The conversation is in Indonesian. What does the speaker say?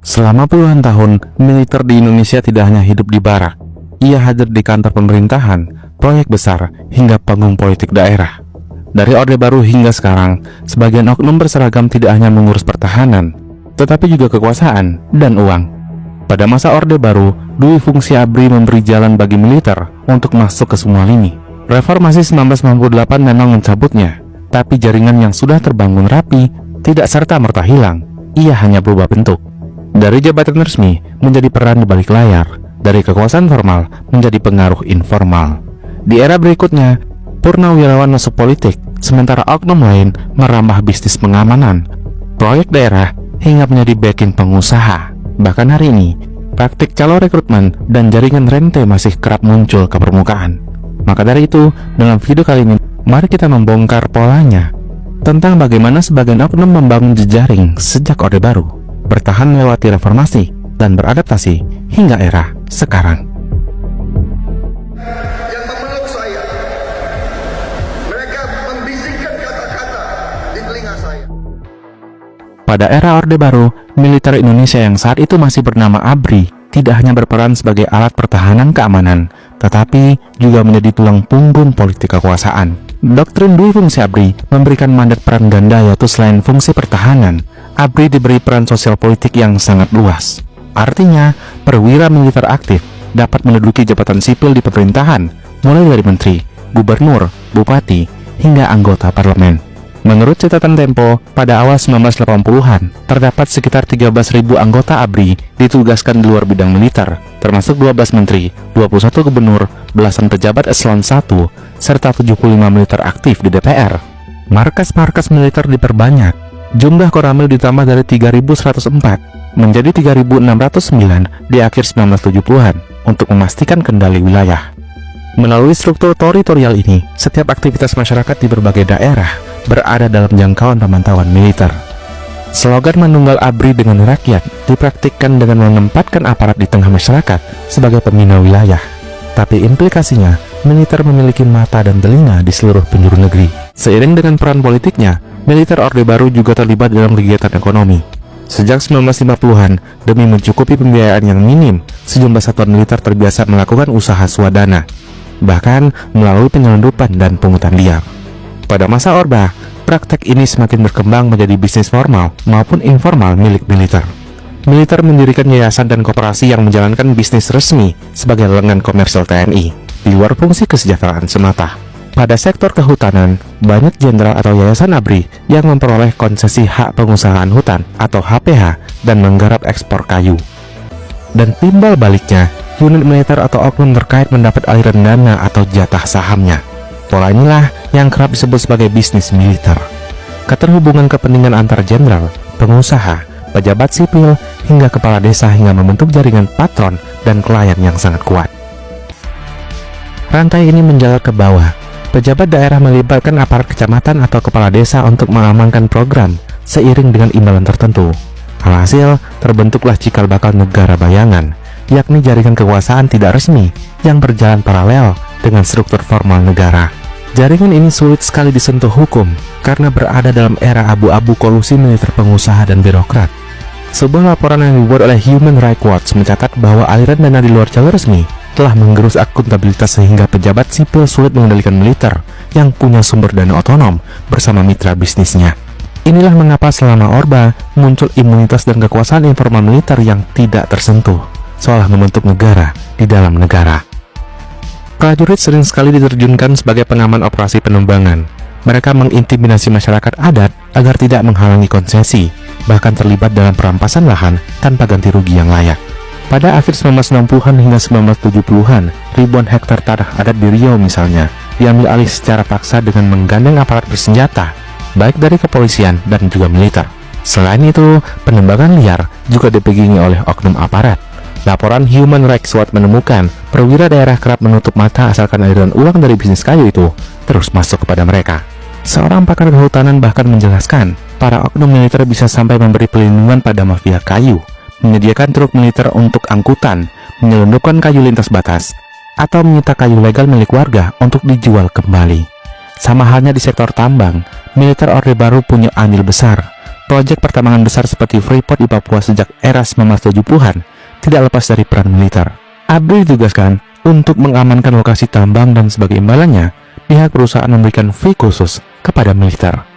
Selama puluhan tahun, militer di Indonesia tidak hanya hidup di barak. Ia hadir di kantor pemerintahan, proyek besar, hingga panggung politik daerah. Dari Orde Baru hingga sekarang, sebagian oknum berseragam tidak hanya mengurus pertahanan, tetapi juga kekuasaan dan uang. Pada masa Orde Baru, dui fungsi ABRI memberi jalan bagi militer untuk masuk ke semua lini. Reformasi 1998 memang mencabutnya, tapi jaringan yang sudah terbangun rapi tidak serta-merta hilang, ia hanya berubah bentuk. Dari jabatan resmi menjadi peran di balik layar, dari kekuasaan formal menjadi pengaruh informal. Di era berikutnya, purnawirawan masuk politik, sementara oknum lain merambah bisnis pengamanan, proyek daerah, hingga menjadi backing pengusaha. Bahkan hari ini, praktik calo rekrutmen dan jaringan rente masih kerap muncul ke permukaan. Maka dari itu, dalam video kali ini, mari kita membongkar polanya tentang bagaimana sebagian oknum membangun jejaring sejak Orde Baru, bertahan melewati reformasi, dan beradaptasi hingga era sekarang. Yang memeluk saya, mereka membisikkan kata-kata di telinga saya. Pada era Orde Baru, militer Indonesia yang saat itu masih bernama ABRI tidak hanya berperan sebagai alat pertahanan keamanan, tetapi juga menjadi tulang punggung politik kekuasaan. Doktrin dui fungsi ABRI memberikan mandat peran ganda, yaitu selain fungsi pertahanan, ABRI diberi peran sosial politik yang sangat luas. Artinya, perwira militer aktif dapat menduduki jabatan sipil di pemerintahan, mulai dari menteri, gubernur, bupati, hingga anggota parlemen. Menurut catatan Tempo, pada awal 1980-an, terdapat sekitar 13.000 anggota ABRI ditugaskan di luar bidang militer, termasuk 12 menteri, 21 gubernur, belasan pejabat eselon 1, serta 75 militer aktif di DPR. Markas-markas militer diperbanyak. Jumlah koramil ditambah dari 3.104 menjadi 3.609 di akhir 1970-an untuk memastikan kendali wilayah. Melalui struktur teritorial ini, setiap aktivitas masyarakat di berbagai daerah berada dalam jangkauan pemantauan militer. Slogan menunggal ABRI dengan rakyat dipraktikkan dengan menempatkan aparat di tengah masyarakat sebagai pembina wilayah. Tapi implikasinya, militer memiliki mata dan telinga di seluruh penjuru negeri. Seiring dengan peran politiknya, militer Orde Baru juga terlibat dalam kegiatan ekonomi. Sejak 1950-an, demi mencukupi pembiayaan yang minim, sejumlah satuan militer terbiasa melakukan usaha swadana, bahkan melalui penyelundupan dan pungutan liar. Pada masa Orba, praktek ini semakin berkembang menjadi bisnis formal maupun informal milik militer. Militer mendirikan yayasan dan koperasi yang menjalankan bisnis resmi sebagai lengan komersial TNI, di luar fungsi kesejahteraan semata. Pada sektor kehutanan, banyak jenderal atau yayasan ABRI yang memperoleh konsesi hak pengusahaan hutan atau HPH dan menggarap ekspor kayu. Dan timbal baliknya, unit militer atau oknum terkait mendapat aliran dana atau jatah sahamnya. Pola inilah yang kerap disebut sebagai bisnis militer. Keterhubungan kepentingan antar jenderal, pengusaha, pejabat sipil, hingga kepala desa hingga membentuk jaringan patron dan klien yang sangat kuat. Rantai ini menjalar ke bawah. Pejabat daerah melibatkan aparat kecamatan atau kepala desa untuk mengamankan program seiring dengan imbalan tertentu. Alhasil, terbentuklah cikal bakal negara bayangan, yakni jaringan kekuasaan tidak resmi yang berjalan paralel dengan struktur formal negara. Jaringan ini sulit sekali disentuh hukum karena berada dalam era abu-abu kolusi militer pengusaha dan birokrat. Sebuah laporan yang dibuat oleh Human Rights Watch mencatat bahwa aliran dana di luar jalur resmi telah menggerus akuntabilitas sehingga pejabat sipil sulit mengendalikan militer yang punya sumber dana otonom bersama mitra bisnisnya. Inilah mengapa selama Orba muncul imunitas dan kekuasaan informal militer yang tidak tersentuh, seolah membentuk negara di dalam negara. Prajurit sering sekali diterjunkan sebagai pengaman operasi penembangan. Mereka mengintimidasi masyarakat adat agar tidak menghalangi konsesi, bahkan terlibat dalam perampasan lahan tanpa ganti rugi yang layak. Pada akhir 1960-an hingga 1970-an, ribuan hektar tanah adat di Riau misalnya, diambil alih secara paksa dengan menggandeng aparat bersenjata, baik dari kepolisian dan juga militer. Selain itu, penembangan liar juga dipegangi oleh oknum aparat. Laporan Human Rights Watch menemukan perwira daerah kerap menutup mata asalkan aliran uang dari bisnis kayu itu terus masuk kepada mereka. Seorang pakar kehutanan bahkan menjelaskan, para oknum militer bisa sampai memberi pelindungan pada mafia kayu, menyediakan truk militer untuk angkutan, menyelundupkan kayu lintas batas, atau menyita kayu legal milik warga untuk dijual kembali. Sama halnya di sektor tambang, militer Orde Baru punya andil besar. proyek pertambangan besar seperti Freeport di Papua sejak era 1970-an tidak lepas dari peran militer. ABRI ditugaskan untuk mengamankan lokasi tambang dan sebagai imbalannya, pihak perusahaan memberikan fee khusus kepada militer.